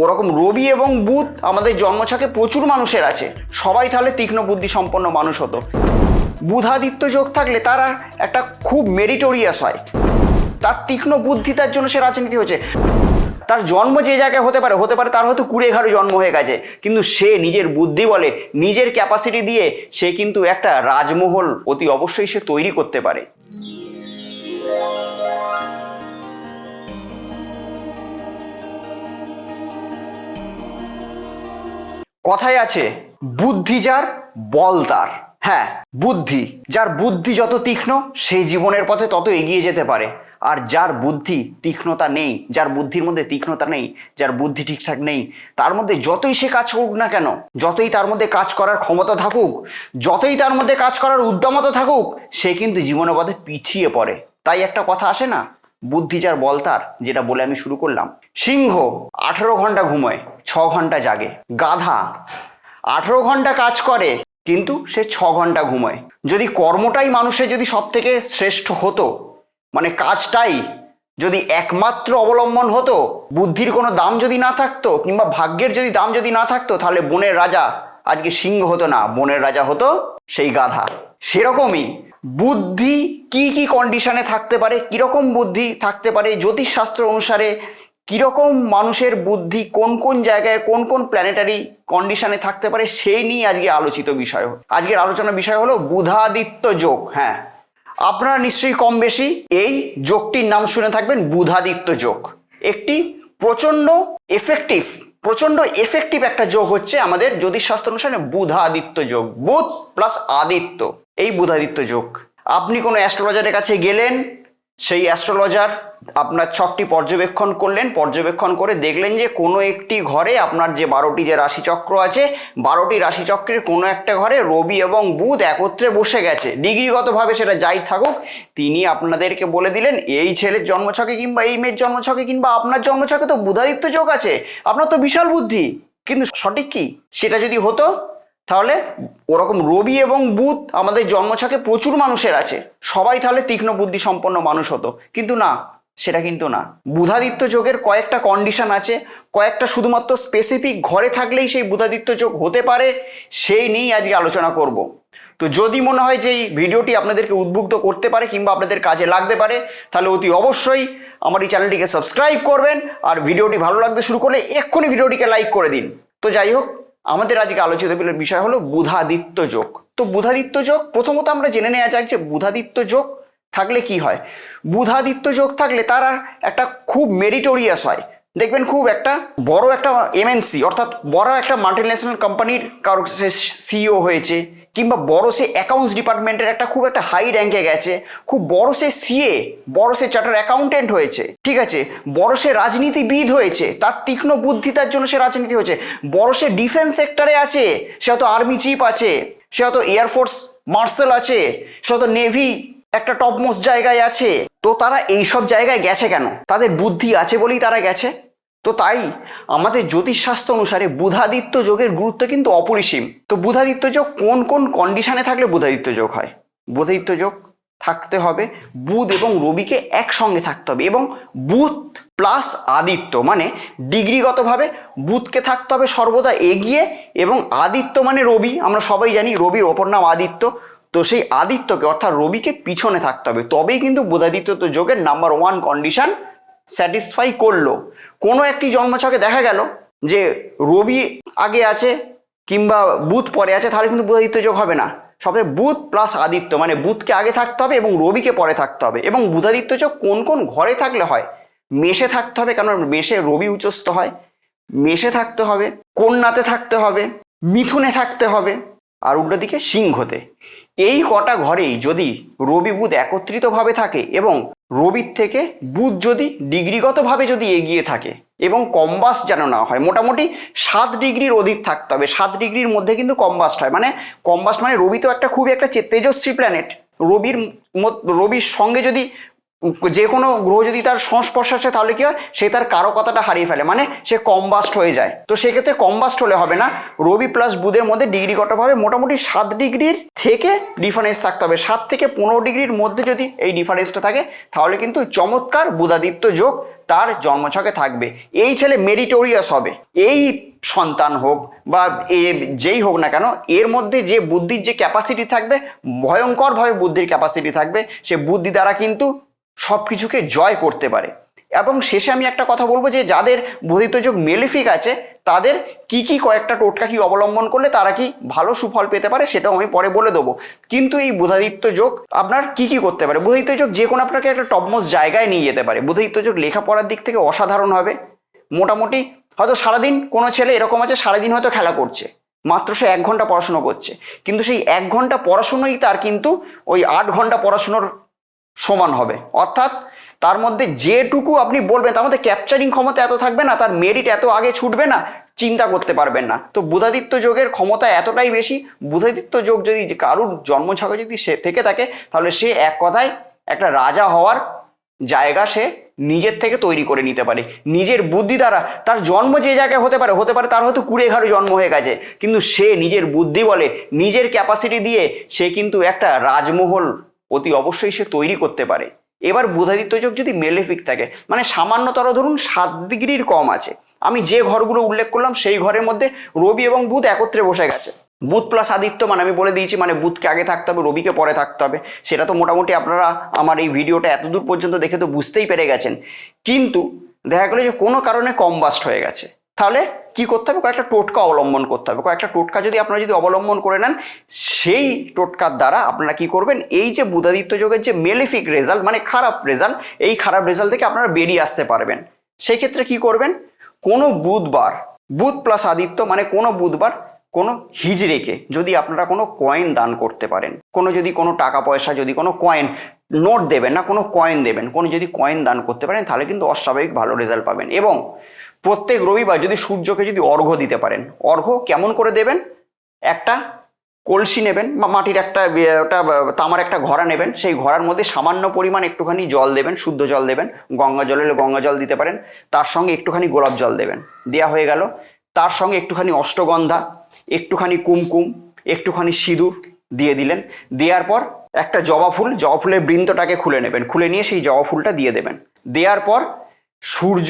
ওরকম রবি এবং বুধ আমাদের জন্মছকে প্রচুর মানুষের আছে, সবাই তাহলে তীক্ষ্ণ বুদ্ধি সম্পন্ন মানুষ হতো। বুধাদিত্য যোগ থাকলে তারা একটা খুব মেরিটোরিয়াস হয়, তার তীক্ষ্ণ বুদ্ধি, তার জন্য সে রাজনীতি হচ্ছে। তার জন্ম যে জায়গায় হতে পারে তার হয়তো কুড়েঘাড়ে জন্ম হয়ে গেছে, কিন্তু সে নিজের বুদ্ধি বলে, নিজের ক্যাপাসিটি দিয়ে সে কিন্তু একটা রাজমহল অতি অবশ্যই সে তৈরি করতে পারে। কথায় আছে বুদ্ধি যার বল তার। হ্যাঁ, বুদ্ধি, যার বুদ্ধি যত তীক্ষ্ণ সেই জীবনের পথে তত এগিয়ে যেতে পারে। আর যার বুদ্ধি তীক্ষ্ণতা নেই, যার বুদ্ধির মধ্যে তীক্ষ্ণতা নেই, যার বুদ্ধি ঠিকঠাক নেই, তার মধ্যে যতই সে কাজ করুক না কেন, যতই তার মধ্যে কাজ করার ক্ষমতা থাকুক, যতই তার মধ্যে কাজ করার উদ্যমতা থাকুক, সে কিন্তু জীবনের পথে পিছিয়ে পড়ে। তাই একটা কথা আসে না, বুদ্ধি যার বল তার, যেটা বলে আমি শুরু করলাম। সিংহ 18 ঘন্টা ঘুমোয়, 6 ঘন্টা জাগে। গাধা 18 ঘন্টা কাজ করে কিন্তু সে 6 ঘন্টা ঘুমোয়। যদি কর্মটাই মানুষের যদি সব থেকে শ্রেষ্ঠ হতো, মানে কাজটাই যদি একমাত্র অবলম্বন হতো, বুদ্ধির কোনো দাম যদি না থাকতো, কিংবা ভাগ্যের যদি দাম যদি না থাকতো, তাহলে বনের রাজা আজকে সিংহ হতো না, বনের রাজা হতো সেই গাধা। সেরকমই বুদ্ধি কি কি কন্ডিশনে থাকতে পারে, কিরকম বুদ্ধি থাকতে পারে, জ্যোতিষশাস্ত্র অনুসারে কিরকম মানুষের বুদ্ধি কোন কোন জায়গায় কোন কোন প্ল্যানেটারি কন্ডিশনে থাকতে পারে, সেই নিয়ে আজকে আলোচিত বিষয়। আজকের আলোচনার বিষয় হলো বুধাদিত্য যোগ। হ্যাঁ, আপনারা নিশ্চয়ই কম বেশি এই যোগটির নাম শুনে থাকবেন, বুধাদিত্য যোগ। একটি প্রচণ্ড এফেক্টিভ একটা যোগ হচ্ছে আমাদের জ্যোতিষশাস্ত্র অনুসারে বুধাদিত্য যোগ। বুধ প্লাস আদিত্য, এই বুধাদিত্য যোগ। আপনি কোনো অ্যাস্ট্রোলজারের কাছে গেলেন, সেই অ্যাস্ট্রোলজার আপনার ছকটি পর্যবেক্ষণ করে দেখলেন যে কোনো একটি ঘরে আপনার যে 12টি যে রাশিচক্র আছে, 12টি রাশিচক্রের কোনো একটা ঘরে রবি এবং বুধ একত্রে বসে গেছে, ডিগ্রিগতভাবে সেটা যাই থাকুক, তিনি আপনাদেরকে বলে দিলেন এই ছেলের জন্মছকে কিংবা এই মেয়ের জন্মছকে কিংবা আপনার জন্মছকে তো বুধাদিত্য যোগ আছে, আপনার তো বিশাল বুদ্ধি। কিন্তু সঠিক কি সেটা যদি হতো, তাহলে ওরকম রবি এবং বুধ আমাদের জন্মছকে প্রচুর মানুষের আছে, সবাই তাহলে তীক্ষ্ণ বুদ্ধি সম্পন্ন মানুষ হতো। কিন্তু না, সেটা কিন্তু না। বুধাদিত্য যোগের কয়েকটা কন্ডিশন আছে, কয়েকটা শুধুমাত্র স্পেসিফিক ঘরে থাকলেই সেই বুধাদিত্য যোগ হতে পারে, সেই নিয়েই আজকে আলোচনা করব। তো যদি মনে হয় যে এই ভিডিওটি আপনাদেরকে উদ্বুদ্ধ করতে পারে কিংবা আপনাদের কাজে লাগতে পারে, তাহলে অতি অবশ্যই আমার এই চ্যানেলটিকে সাবস্ক্রাইব করবেন, আর ভিডিওটি ভালো লাগতে শুরু করলে এক্ষুনি ভিডিওটিকে লাইক করে দিন। তো যাই হোক, আমাদের আজকে আলোচিত বিষয় হলো বুধাদিত্য যোগ। তো বুধাদিত্য যোগ প্রথমত আমরা জেনে নেওয়া যাক যে বুধাদিত্য যোগ থাকলে কি হয়। বুধাদিত্য যোগ থাকলে তারা একটা খুব মেরিটোরিয়াস হয়। দেখবেন খুব একটা বড় একটা এমএনসি, অর্থাৎ বড় একটা মাল্টিন্যাশনাল কোম্পানির কারো সে সিইও হয়েছে, কিংবা বড় সে অ্যাকাউন্টস ডিপার্টমেন্টের একটা খুব একটা হাই র্যাঙ্কে গেছে, খুব বড় সে সিএ, বড় সে চার্টার্ড অ্যাকাউন্টেন্ট হয়েছে, ঠিক আছে, বড় সে রাজনীতিবিদ হয়েছে, তার তীক্ষ্ণ বুদ্ধি, তার জন্য সে রাজনীতি হয়েছে, বড় সে ডিফেন্স সেক্টরে আছে, সে হয়তো আর্মি চিফ আছে, সে হয়তো এয়ারফোর্স মার্শাল আছে, সে হয়তো নেভি একটা টপমোস্ট জায়গায় আছে। তো তারা এইসব জায়গায় গেছে কেন? তাদের বুদ্ধি আছে বলেই তারা গেছে। তো তাই আমাদের জ্যোতিষশাস্ত্র অনুসারে বুধাদিত্য যোগের গুরুত্ব কিন্তু অপরিসীম। তো বুধাদিত্য যোগ কোন কোন কন্ডিশনে থাকলে বুধাদিত্য যোগ হয়? বুধাদিত্য যোগ থাকতে হবে বুধ এবং রবিকে একসঙ্গে থাকতে হবে, এবং বুধ প্লাস আদিত্য মানে ডিগ্রিগতভাবে বুধকে থাকতে হবে সর্বদা এগিয়ে, এবং আদিত্য মানে রবি, আমরা সবাই জানি রবির অপর নাম আদিত্য। তো সেই আদিত্যকে অর্থাৎ রবিকে পিছনে থাকতে হবে, তবেই কিন্তু বুধাদিত্য যোগের নাম্বার 1 কন্ডিশন স্যাটিসফাই করলো। কোনো একটি জন্মছকে দেখা গেল যে রবি আগে আছে কিংবা বুধ পরে আছে, তাহলে কিন্তু বুধাদিত্য যোগ হবে না। সবে বুধ প্লাস আদিত্য মানে বুধকে আগে থাকতে হবে এবং রবিকে পরে থাকতে হবে। এবং বুধাদিত্য যোগ কোন কোন ঘরে থাকলে হয়? মেষে থাকতে হবে, কারণ মেষে রবি উচ্চস্থ হয়, মেষে থাকতে হবে, কন্যাতে থাকতে হবে, মিথুনে থাকতে হবে, আর উল্টো দিকে সিংহতে। এই কটা ঘরেই যদি রবি বুধ একত্রিতভাবে থাকে এবং রবির থেকে বুধ যদি ডিগ্রিগতভাবে যদি এগিয়ে থাকে এবং কম্বাস্ট যেন না হয়, মোটামুটি 7 ডিগ্রির অধিক থাকতে হবে। 7 ডিগ্রির মধ্যে কিন্তু কম্বাস্ট হয়, মানে কম্বাস্ট মানে রবি তো একটা খুবই একটা তেজস্বী প্ল্যানেট, রবির সঙ্গে যদি যে কোনো গ্রহ যদি তার সংস্পর্শে আসে তাহলে কি হয়, সে তার কারকতাটা হারিয়ে ফেলে, মানে সে কম্বাস্ট হয়ে যায়। তো সেক্ষেত্রে কম্বাস্ট হলে হবে না, রবি প্লাস বুধের মধ্যে ডিগ্রিগতভাবে মোটামুটি 7 ডিগ্রির থেকে ডিফারেন্স থাকতে হবে। 7 থেকে 15 ডিগ্রির মধ্যে যদি এই ডিফারেন্সটা থাকে তাহলে কিন্তু চমৎকার বুধাদিত্য যোগ তার জন্মছকে থাকবে। এই ছেলে মেরিটোরিয়াস হবে, এই সন্তান হোক বা যেই হোক না কেন, এর মধ্যে যে বুদ্ধির যে ক্যাপাসিটি থাকবে, ভয়ঙ্করভাবে বুদ্ধির ক্যাপাসিটি থাকবে, সে বুদ্ধি দ্বারা কিন্তু সব কিছুকে জয় করতে পারে। এবং শেষে আমি একটা কথা বলবো যে যাদের বুধাদিত্য যোগ মেলিফিক আছে তাদের কি কয়েকটা টোটকা কি অবলম্বন করলে তারা কি ভালো সুফল পেতে পারে সেটাও আমি পরে বলে দেবো। কিন্তু এই বুধাদিত্য যোগ আপনার কি করতে পারে, বুধাদিত্য যোগ যে কোনো আপনাকে একটা টপমোস্ট জায়গায় নিয়ে যেতে পারে। বুধাদিত্য যোগ লেখাপড়ার দিক থেকে অসাধারণ হবে। মোটামুটি হয়তো সারাদিন কোনো ছেলে এরকম আছে সারাদিন হয়তো খেলা করছে, মাত্র সে 1 ঘন্টা পড়াশুনো করছে, কিন্তু সেই 1 ঘন্টা পড়াশুনোই তার কিন্তু ওই 8 ঘন্টা পড়াশুনোর সমান হবে। অর্থাৎ তার মধ্যে যেটুকু আপনি বলবেন তার মধ্যে ক্যাপচারিং ক্ষমতা এত থাকবে না, তার মেরিট এত আগে ছুটবে না, চিন্তা করতে পারবেন না। তো বুধাদিত্য যোগের ক্ষমতা এতটাই বেশি। বুধাদিত্য যোগ যদি কারুর জন্মছকে যদি সে থেকে থাকে তাহলে সে এক কথায় একটা রাজা হওয়ার জায়গা সে নিজের থেকে তৈরি করে নিতে পারে। নিজের বুদ্ধি দ্বারা তার জন্ম যে জায়গায় হতে পারে তার হয়তো কুড়ে ঘাড়ে জন্ম হয়ে গেছে, কিন্তু সে নিজের বুদ্ধি বলে নিজের ক্যাপাসিটি দিয়ে সে কিন্তু একটা রাজমহল অতি অবশ্যই সে তৈরি করতে পারে। এবার বুধাদিত্য যোগ যদি মেলেফিক থাকে, মানে সামান্যতর ধরুন 7 ডিগ্রির কম আছে, আমি যে ঘরগুলো উল্লেখ করলাম সেই ঘরের মধ্যে রবি এবং বুধ একত্রে বসে গেছে। বুধ প্লাস আদিত্য মানে আমি বলে দিয়েছি, মানে বুধকে আগে থাকতে হবে, রবিকে পরে থাকতে হবে। সেটা তো মোটামুটি আপনারা আমার এই ভিডিওটা এতদূর পর্যন্ত দেখে তো বুঝতেই পেরে গেছেন। কিন্তু দেখা গেলো যে কোনো কারণে কম্বাস্ট হয়ে গেছে, তাহলে কি করতে হবে, কয়েকটা টোটকা অবলম্বন করতে হবে। কয়েকটা টোটকা যদি আপনারা যদি অবলম্বন করে নেন, সেই টোটকার দ্বারা আপনারা কি করবেন, এই যে বুধাদিত্য যোগের যে মেলিফিক রেজাল্ট মানে খারাপ রেজাল্ট, এই খারাপ রেজাল্ট থেকে আপনারা বেরিয়ে আসতে পারবেন। সেই ক্ষেত্রে কি করবেন, কোনো বুধবার বুধ প্লাস আদিত্য মানে কোনো বুধবার কোনো হিজড়েকে যদি আপনারা কোনো কয়েন দান করতে পারেন, কোনো টাকা পয়সা, যদি কোনো কয়েন, নোট দেবেন না, কোনো কয়েন দেবেন, কোনো যদি কয়েন দান করতে পারেন তাহলে কিন্তু অস্বাভাবিক ভালো রেজাল্ট পাবেন। এবং প্রত্যেক রবিবার যদি সূর্যকে যদি অর্ঘ্য দিতে পারেন, অর্ঘ্য কেমন করে দেবেন, একটা কলসি নেবেন বা মাটির একটা ওটা তামার একটা ঘড়া নেবেন, সেই ঘড়ার মধ্যে সামান্য পরিমাণ একটুখানি জল দেবেন, শুদ্ধ জল দেবেন, গঙ্গা জল হলে গঙ্গা জল দিতে পারেন, তার সঙ্গে একটুখানি গোলাপ জল দেবেন, দেওয়া হয়ে গেল। তার সঙ্গে একটুখানি অষ্টগন্ধা, একটুখানি কুমকুম, একটুখানি সিঁদুর দিয়ে দিলেন। দেওয়ার পর একটা জবা ফুলের বৃন্তটাকে খুলে নেবেন, খুলে নিয়ে সেই জবা ফুলটা দিয়ে দেবেন। দেওয়ার পর সূর্য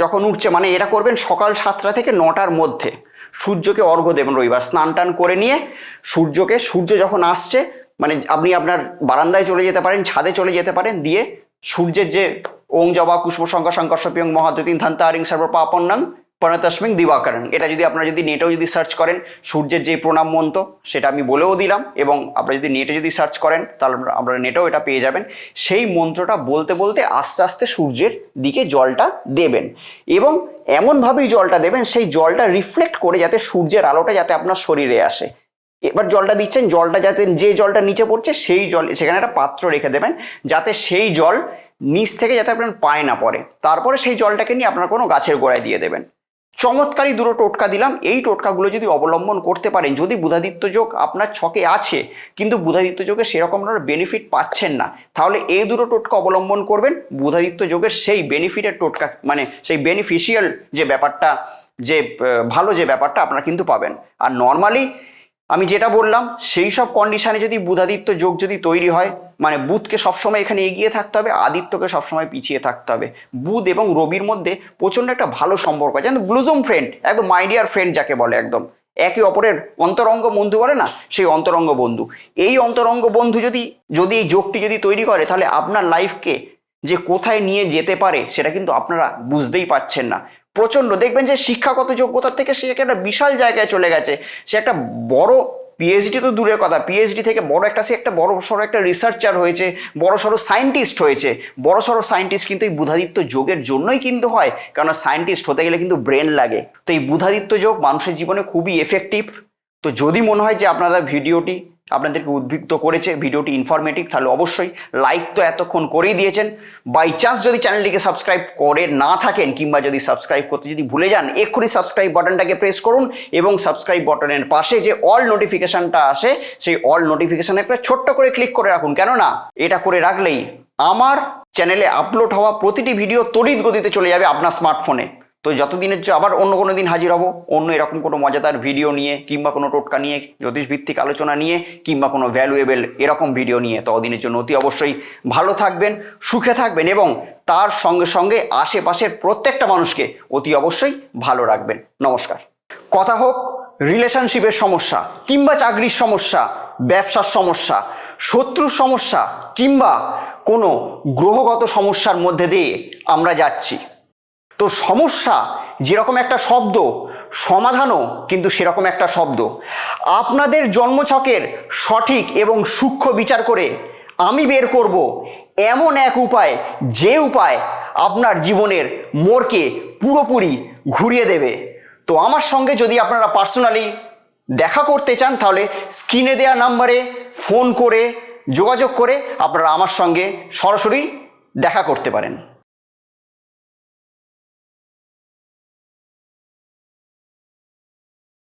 যখন উঠছে, মানে এটা করবেন সকাল 7টা থেকে 9টার মধ্যে, সূর্যকে অর্ঘ্য দেবেন রবিবার, স্নান টান করে নিয়ে সূর্য যখন আসছে, মানে আপনি আপনার বারান্দায় চলে যেতে পারেন, ছাদে চলে যেতে পারেন, দিয়ে সূর্যের যে ওং জবা পুষ্প সংখ্যা সংকর্ষপিয়ং মহাদ্যুতিন ধান্তারিং সর্বপাপন্নং পরতস্মিং দিবাকরণ, এটা যদি আপনারা যদি নেটেও যদি সার্চ করেন, সূর্যের যে প্রণাম মন্ত্র সেটা আমি বলেও দিলাম, এবং আপনারা যদি নেটে যদি সার্চ করেন তাহলে আপনারা নেটেও এটা পেয়ে যাবেন। সেই মন্ত্রটা বলতে বলতে আস্তে আস্তে সূর্যের দিকে জলটা দেবেন, এবং এমনভাবেই জলটা দেবেন সেই জলটা রিফ্লেক্ট করে যাতে সূর্যের আলোটা যাতে আপনার শরীরে আসে। এবার জলটা দিচ্ছেন, জলটা যাতে যে জলটা নিচে পড়ছে সেই জল সেখানে একটা পাত্র রেখে দেবেন, যাতে সেই জল নিচ থেকে যাতে আপনার পায়ে না পড়ে। তারপরে সেই জলটাকে নিয়ে আপনার কোনো গাছের গোড়ায় দিয়ে দেবেন। চমৎকারী দুটো টোটকা দিলাম, এই টোটকাগুলো যদি অবলম্বন করতে পারেন, যদি বুধাদিত্য যোগ আপনার ছকে আছে কিন্তু বুধাদিত্য যোগে সেরকম আপনারা বেনিফিট পাচ্ছেন না, তাহলে এই দুটো টোটকা অবলম্বন করবেন, বুধাদিত্য যোগের সেই বেনিফিটের টোটকা মানে সেই বেনিফিশিয়াল যে ব্যাপারটা, যে ভালো যে ব্যাপারটা আপনারা কিন্তু পাবেন। আর নর্মালি আমি যেটা বললাম সেই সব কন্ডিশানে যদি বুধাদিত্য যোগ যদি তৈরি হয়, মানে বুধকে সবসময় এখানে এগিয়ে থাকতে হবে, আদিত্যকে সবসময় পিছিয়ে থাকতে হবে। বুধ এবং রবির মধ্যে প্রচণ্ড একটা ভালো সম্পর্ক আছে, ব্লুজম ফ্রেন্ড, একদম মাই ডিয়ার ফ্রেন্ড যাকে বলে, একদম একে অপরের অন্তরঙ্গ বন্ধু বলে না, সেই অন্তরঙ্গ বন্ধু। এই অন্তরঙ্গ বন্ধু যদি এই যোগটি যদি তৈরি করে, তাহলে আপনার লাইফকে যে কোথায় নিয়ে যেতে পারে সেটা কিন্তু আপনারা বুঝতেই পারছেন না। প্রচণ্ড দেখবেন যে শিক্ষাগত যোগ্যতার থেকে সে একটা বিশাল জায়গায় চলে গেছে, সে একটা বড় পিএইচডি তো দূরের কথা, পিএইচডি থেকে সে একটা বড় সড়ো একটা রিসার্চার হয়েছে, বড় সড়ো সায়েন্টিস্ট হয়েছে। বড় সড়ো সায়েন্টিস্ট কিন্তু এই বুধাদিত্য যোগের জন্যই কিন্তু হয়, কারণ সায়েন্টিস্ট হতে গেলে কিন্তু ব্রেন লাগে। তো এই বুধাদিত্য যোগ মানুষের জীবনে খুবই এফেক্টিভ। তো যদি মনে হয় যে আপনারা ভিডিওটি আপনাদেরকে উদ্বুদ্ধ করেছে, ভিডিওটি ইনফরমেটিভ, তাহলে অবশ্যই লাইক তো এতক্ষণ করেই দিয়েছেন। বাই চান্স যদি চ্যানেলটিকে সাবস্ক্রাইব করে না থাকেন, কিংবা যদি সাবস্ক্রাইব করতে যদি ভুলে যান, এক্ষুনি সাবস্ক্রাইব বাটনটাকে প্রেস করুন, এবং সাবস্ক্রাইব বাটনের পাশে যে অল নোটিফিকেশনটা আসে সেই অল নোটিফিকেশনে একটা ছোট্ট করে ক্লিক করে রাখুন। কেননা এটা করে রাখলেই আমার চ্যানেলে আপলোড হওয়া প্রতিটি ভিডিও তড়িৎ গতিতে চলে যাবে আপনার স্মার্টফোনে। তো যতদিনের যে আবার অন্য কোনো দিন হাজির হব অন্য এরকম কোনো মজাদার ভিডিও নিয়ে, কিংবা কোনো টোটকা নিয়ে, জ্যোতিষভিত্তিক আলোচনা নিয়ে, কিংবা কোনো ভ্যালুয়েবল এরকম ভিডিও নিয়ে, ততদিনের জন্য অতি অবশ্যই ভালো থাকবেন, সুখে থাকবেন এবং তার সঙ্গে সঙ্গে আশেপাশের প্রত্যেকটা মানুষকে অতি অবশ্যই ভালো রাখবেন। নমস্কার। কথা হোক রিলেশনশিপের সমস্যা, কিংবা চাকরির সমস্যা, ব্যবসার সমস্যা, শত্রুর সমস্যা, কিংবা কোনো গ্রহগত সমস্যার মধ্যে দিয়ে আমরা যাচ্ছি। তো সমস্যা যেরকম একটা শব্দ, সমাধানও কিন্তু সেরকম একটা শব্দ। আপনাদের জন্মছকের সঠিক এবং সূক্ষ্ম বিচার করে আমি বের করব এমন এক উপায়, যে উপায় আপনার জীবনের মোড়কে পুরোপুরি ঘুরিয়ে দেবে। তো আমার সঙ্গে যদি আপনারা পার্সোনালি দেখা করতে চান তাহলে স্ক্রিনে দেওয়া নাম্বারে ফোন করে যোগাযোগ করে আপনারা আমার সঙ্গে সরাসরি দেখা করতে পারেন।